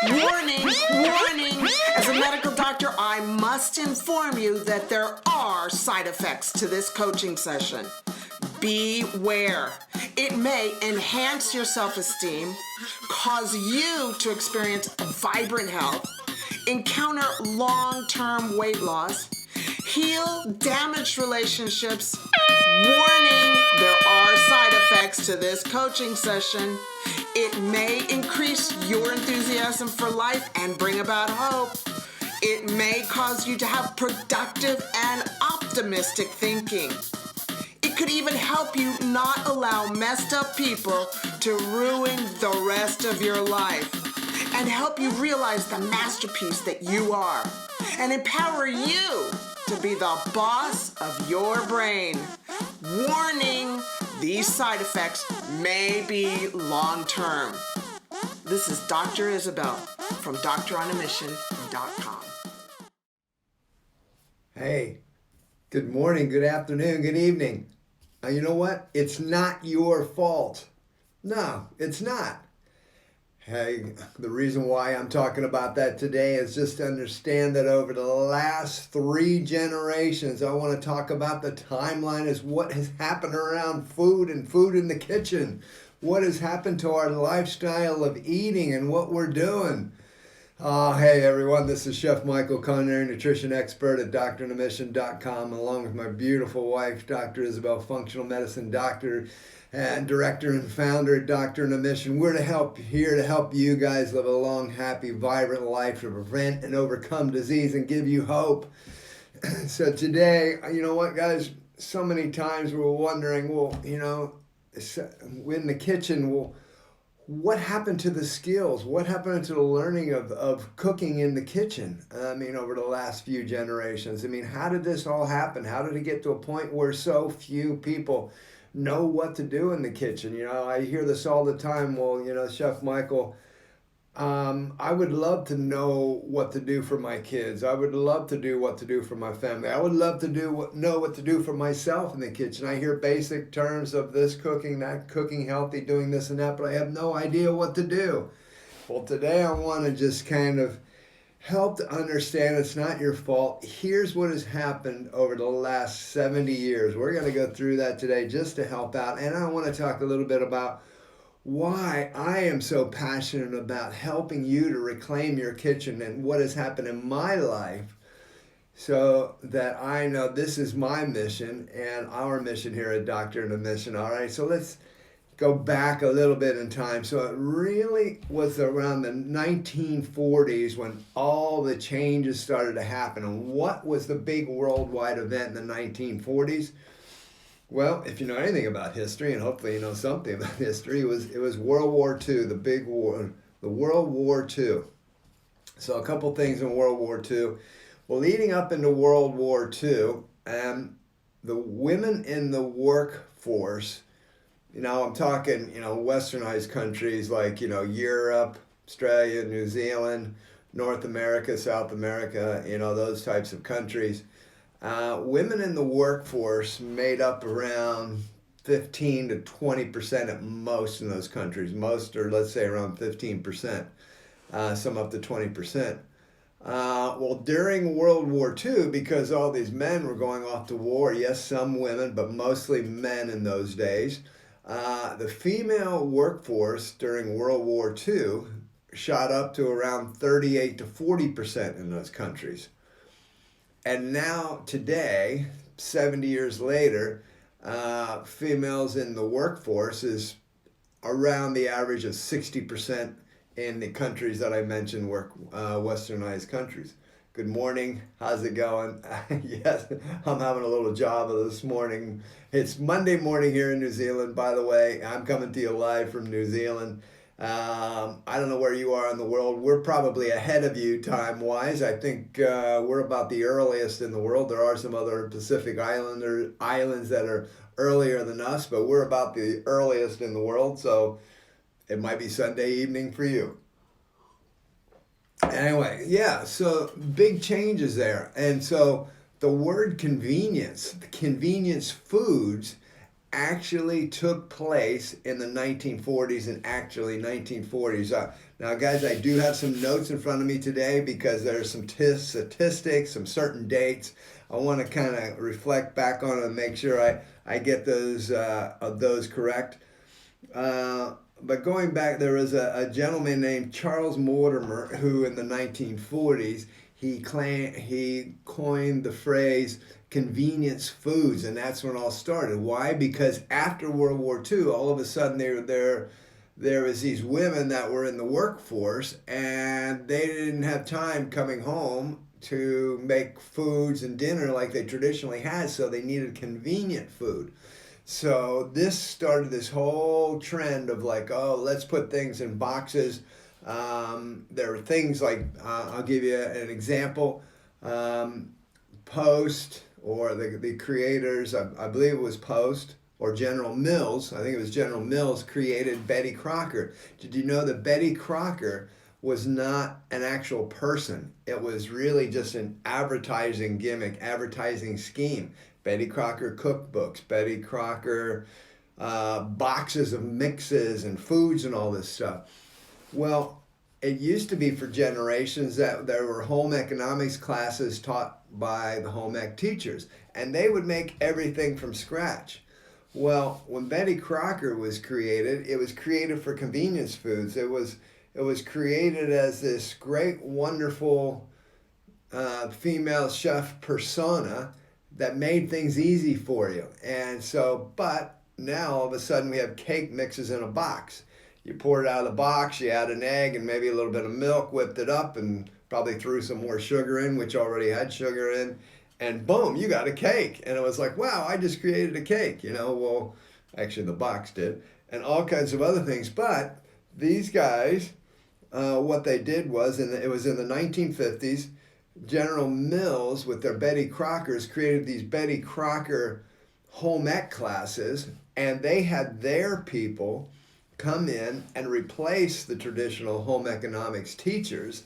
Warning, warning! As a medical doctor, I must inform you that there are side effects to this coaching session. Beware. It may enhance your self-esteem, cause you to experience vibrant health, encounter long-term weight loss, heal damaged relationships. Warning, there are side effects to this coaching session. It may increase your enthusiasm for life and bring about hope. It may cause you to have productive and optimistic thinking. It could even help you not allow messed up people to ruin the rest of your life and help you realize the masterpiece that you are and empower you to be the boss of your brain. Warning, these side effects may be long-term. This is Dr. Isabel from Doctoronamission.com. Hey, good morning, good afternoon, good evening. You know what? It's not your fault. No, it's not. Hey, the reason why I'm talking about that today is just to understand that over the last 3 generations, I want to talk about the timeline as what has happened around food and food in the kitchen. What has happened to our lifestyle of eating and what we're doing. Hey everyone, this is Chef Michael, culinary nutrition expert at Doctoronamission.com, along with my beautiful wife, Dr. Isabel, functional medicine doctor and director and founder at Doctor on a Mission. We're here to help you guys live a long, happy, vibrant life to prevent and overcome disease and give you hope. So today, you know what, guys? So many times we're wondering, well, you know, in the kitchen, well, what happened to the skills? What happened to the learning of cooking in the kitchen? I mean, over the last few generations. I mean, how did this all happen? How did it get to a point where so few people know what to do in the kitchen? You know, I hear this all the time. Well, you know, Chef Michael, I would love to know what to do for my kids. I would love to do what to do for my family. I would love to know what to do for myself in the kitchen. I hear basic terms of this cooking, that cooking healthy, doing this and that, but I have no idea what to do. Well, today I want to just kind of help to understand it's not your fault. Here's what has happened over the last 70 years. We're going to go through that today just to help out. And I want to talk a little bit about why I am so passionate about helping you to reclaim your kitchen and what has happened in my life, so that I know this is my mission and our mission here at Doctor on a Mission. All right, so let's go back a little bit in time. So it really was around the 1940s when all the changes started to happen. And what was the big worldwide event in the 1940s? Well, if you know anything about history, and hopefully you know something about history, it was World War II, the big war, the World War II. So a couple things in World War II. Well, leading up into World War II, the women in the workforce, you know, I'm talking, you know, westernized countries like, you know, Europe, Australia, New Zealand, North America, South America, you know, those types of countries. Women in the workforce made up around 15 to 20% at most in those countries. Most are, let's say, around 15%, some up to 20%. Well, during World War II, because all these men were going off to war, yes, some women, but mostly men in those days, the female workforce during World War II shot up to around 38 to 40% in those countries. And now, today, 70 years later, females in the workforce is around the average of 60% in the countries that I mentioned, westernized countries. Good morning. How's it going? Yes, I'm having a little Java this morning. It's Monday morning here in New Zealand, by the way. I'm coming to you live from New Zealand. I don't know where you are in the world. We're probably ahead of you time-wise. I think we're about the earliest in the world. There are some other Pacific islands that are earlier than us, but we're about the earliest in the world, so it might be Sunday evening for you. Anyway, yeah, so big changes there. And so the word convenience, convenience foods, actually took place in the 1940s and actually 1940s. Now, guys, I do have some notes in front of me today because there's some statistics, some certain dates. I want to kind of reflect back on it and make sure I get those correct. But going back, there was a gentleman named Charles Mortimer who in the 1940s, he coined the phrase convenience foods, and that's when it all started. Why? Because after World War II, all of a sudden there was these women that were in the workforce, and they didn't have time coming home to make foods and dinner like they traditionally had, so they needed convenient food. So this started this whole trend of like, oh, let's put things in boxes. There were things like, I'll give you an example. Post, or the creators, I believe it was Post, or General Mills, I think it was General Mills, created Betty Crocker. Did you know that Betty Crocker was not an actual person? It was really just an advertising gimmick, advertising scheme. Betty Crocker cookbooks, Betty Crocker boxes of mixes and foods and all this stuff. Well, it used to be for generations that there were home economics classes taught by the home ec teachers, and they would make everything from scratch. Well, when Betty Crocker was created, it was created for convenience foods. It was created as this great, wonderful female chef persona that made things easy for you. And so, but now all of a sudden we have cake mixes in a box. You pour it out of the box, you add an egg and maybe a little bit of milk, whipped it up, and probably threw some more sugar in, which already had sugar in, and boom, you got a cake. And it was like, wow, I just created a cake, well, actually the box did, and all kinds of other things. But these guys, what they did was, it was in the 1950s, General Mills, with their Betty Crockers, created these Betty Crocker home ec classes, and they had their people come in and replace the traditional home economics teachers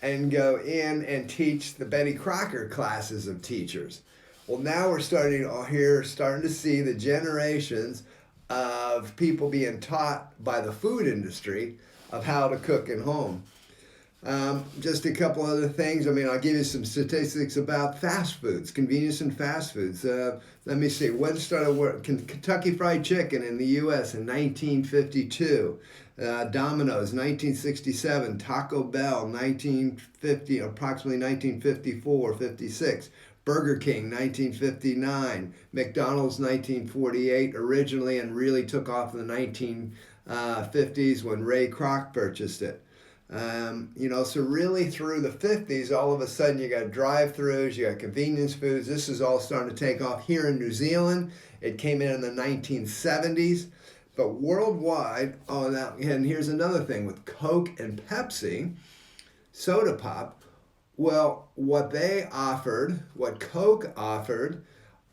and go in and teach the Betty Crocker classes of teachers. Well, now we're starting to see the generations of people being taught by the food industry of how to cook at home. Just a couple other things. I'll give you some statistics about fast foods, convenience and fast foods. Let me see. When started Kentucky Fried Chicken in the U.S. in 1952. Domino's, 1967. Taco Bell, 1950, approximately 1954, 56. Burger King, 1959. McDonald's, 1948, originally, and really took off in the 1950s when Ray Kroc purchased it. So really through the 50s, all of a sudden you got drive-thrus, you got convenience foods. This is all starting to take off here in New Zealand. It came in the 1970s, but worldwide, and here's another thing with Coke and Pepsi, soda pop. Well, what Coke offered,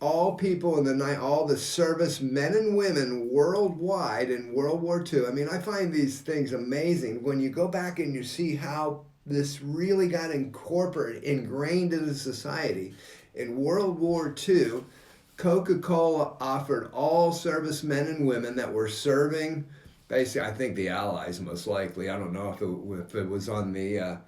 all people all the service men and women worldwide in World War II. I find these things amazing when you go back and you see how this really got ingrained into society. In World War II, Coca-Cola offered all service men and women that were serving, basically, I think the Allies most likely. I don't know if it was on the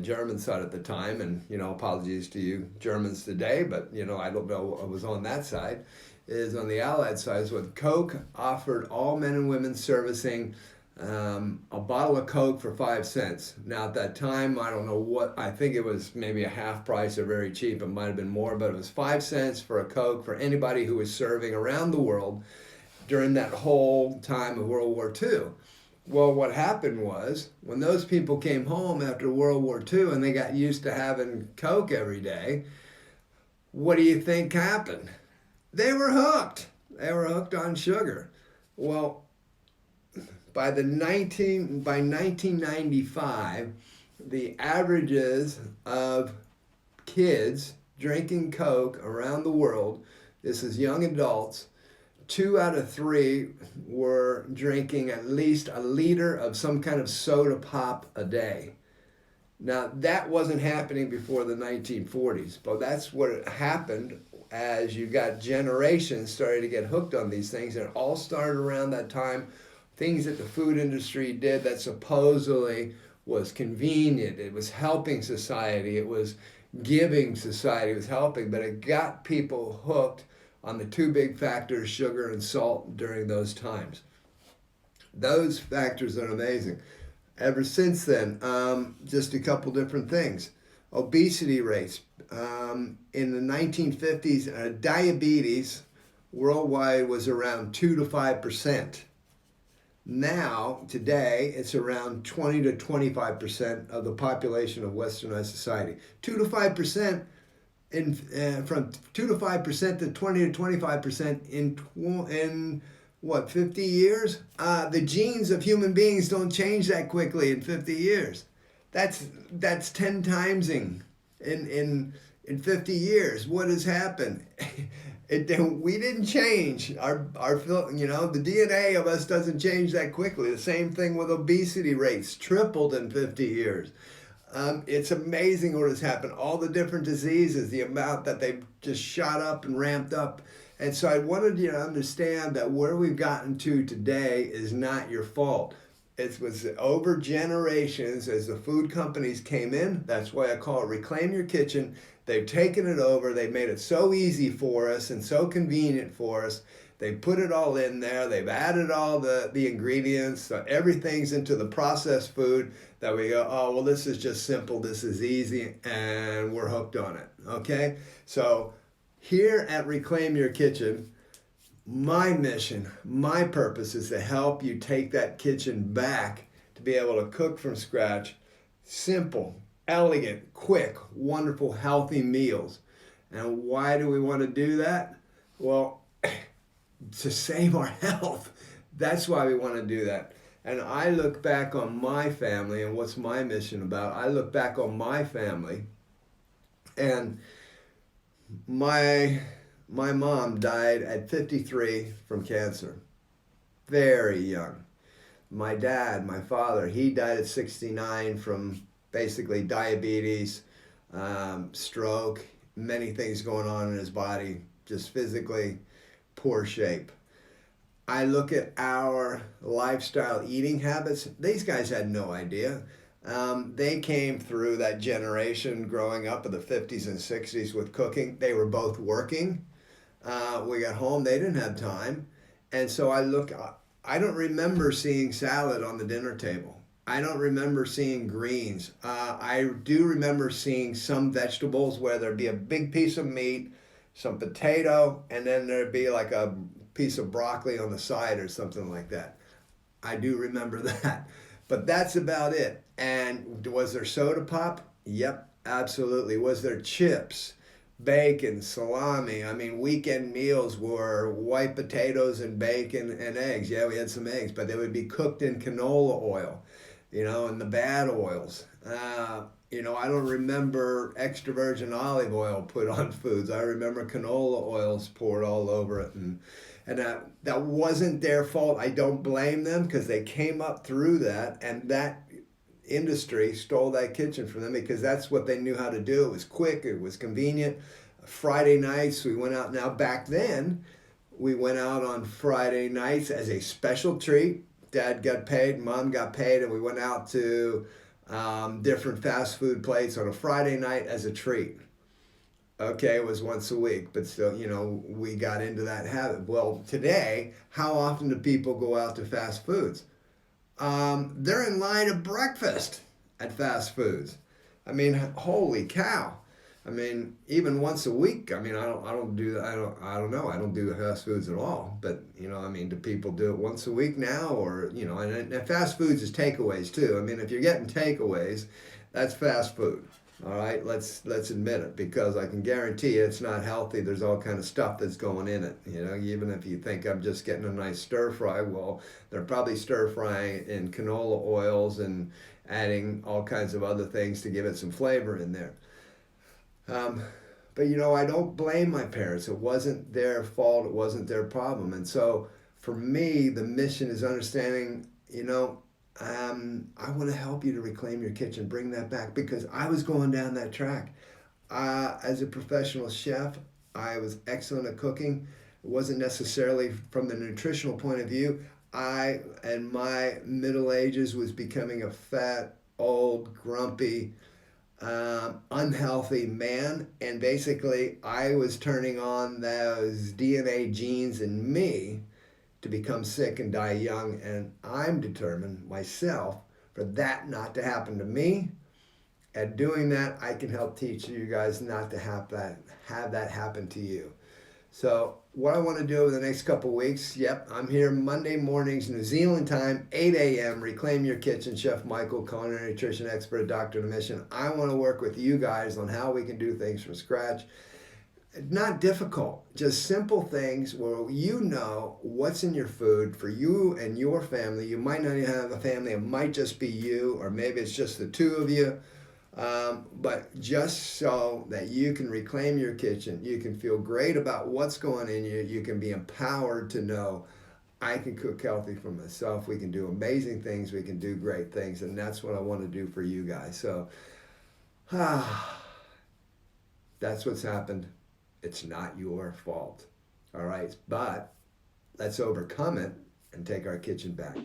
German side at the time, and apologies to you Germans today, but I don't know what was on that side. Is on the Allied side is what Coke offered all men and women servicing a bottle of Coke for 5 cents. Now at that time, I don't know what, I think it was maybe a half price or very cheap. It might have been more, but it was 5 cents for a Coke for anybody who was serving around the world during that whole time of World War II. Well, what happened was, when those people came home after World War II and they got used to having Coke every day, what do you think happened? They were hooked. They were hooked on sugar. Well, by 1995, the averages of kids drinking Coke around the world, this is young adults, 2 out of 3 were drinking at least a liter of some kind of soda pop a day. Now, that wasn't happening before the 1940s, but that's what happened as you got generations starting to get hooked on these things. And it all started around that time things that the food industry did that supposedly was convenient. It was helping society. It was giving society. It was helping, but it got people hooked on the two big factors, sugar and salt, during those times. Those factors are amazing. Ever since then, just a couple different things. Obesity rates. In the 1950s, diabetes worldwide was around 2 to 5%. Now, today, it's around 20 to 25% of the population of westernized society. 2 to 5% from 2 to 5% to 20 to 25% in what, 50 years? The genes of human beings don't change that quickly in 50 years. That's 10 timesing in 50 years. What has happened? We didn't change. Our the DNA of us doesn't change that quickly. The same thing with obesity rates, tripled in 50 years. It's amazing what has happened. All the different diseases, the amount that they've just shot up and ramped up. And so I wanted you to understand that where we've gotten to today is not your fault. It was over generations as the food companies came in. That's why I call it Reclaim Your Kitchen. They've taken it over. They've made it so easy for us and so convenient for us. They put it all in there. They've added all the ingredients. So everything's into the processed food that we go, oh, well, this is just simple. This is easy. And we're hooked on it. Okay? So here at Reclaim Your Kitchen, my mission, my purpose is to help you take that kitchen back to be able to cook from scratch. Simple, elegant, quick, wonderful, healthy meals. And why do we want to do that? Well, to save our health. That's why we want to do that. And I look back on my family and what's my mission about. I look back on my family, and my mom died at 53 from cancer, very young. My dad, my father, he died at 69 from basically diabetes, stroke, many things going on in his body, just physically poor shape. I look at our lifestyle eating habits. These guys had no idea. They came through that generation growing up in the 50s and 60s with cooking. They were both working. We got home, they didn't have time. And so I don't remember seeing salad on the dinner table. I don't remember seeing greens. I do remember seeing some vegetables where there'd be a big piece of meat, some potato, and then there'd be like a piece of broccoli on the side or something like that. I do remember that. But that's about it. And was there soda pop? Yep, absolutely. Was there chips, bacon, salami? I mean, weekend meals were white potatoes and bacon and eggs. Yeah, we had some eggs, but they would be cooked in canola oil, and the bad oils. I don't remember extra virgin olive oil put on foods. I remember canola oils poured all over it. And that wasn't their fault. I don't blame them because they came up through that, and that industry stole that kitchen from them because that's what they knew how to do. It was quick, it was convenient. Friday nights we went out. Now back then we went out on Friday nights as a special treat. Dad got paid, Mom got paid, and we went out to different fast food places on a Friday night as a treat. Okay, it was once a week, but still, we got into that habit. Well, today, how often do people go out to fast foods? They're in line at breakfast at fast foods. I mean, holy cow. I mean, even once a week. I mean, I don't do that. I don't know. I don't do the fast foods at all. But do people do it once a week now, or and fast foods is takeaways too. I mean, if you're getting takeaways, that's fast food. All right, let's admit it, because I can guarantee you it's not healthy. There's all kind of stuff that's going in it. Even if you think I'm just getting a nice stir fry, well, they're probably stir frying in canola oils and adding all kinds of other things to give it some flavor in there. But I don't blame my parents. It wasn't their fault. It wasn't their problem. And so for me, the mission is understanding, I want to help you to reclaim your kitchen, bring that back, because I was going down that track. As a professional chef, I was excellent at cooking. It wasn't necessarily from the nutritional point of view. I, in my middle ages, was becoming a fat, old, grumpy, unhealthy man. And basically, I was turning on those DNA genes in me to become sick and die young. And I'm determined myself for that not to happen to me. And doing that, I can help teach you guys not to have that happen to you. So what I want to do over the next couple of weeks, yep, I'm here Monday mornings, New Zealand time, 8 a.m., Reclaim Your Kitchen, Chef Michael, culinary nutrition expert at Doctoronamission. I want to work with you guys on how we can do things from scratch. Not difficult, just simple things where you know what's in your food for you and your family. You might not even have a family, it might just be you, or maybe it's just the two of you. But just so that you can reclaim your kitchen, you can feel great about what's going in you, you can be empowered to know I can cook healthy for myself, we can do amazing things, we can do great things, and that's what I want to do for you guys. So, that's what's happened. It's not your fault. All right, but let's overcome it and take our kitchen back.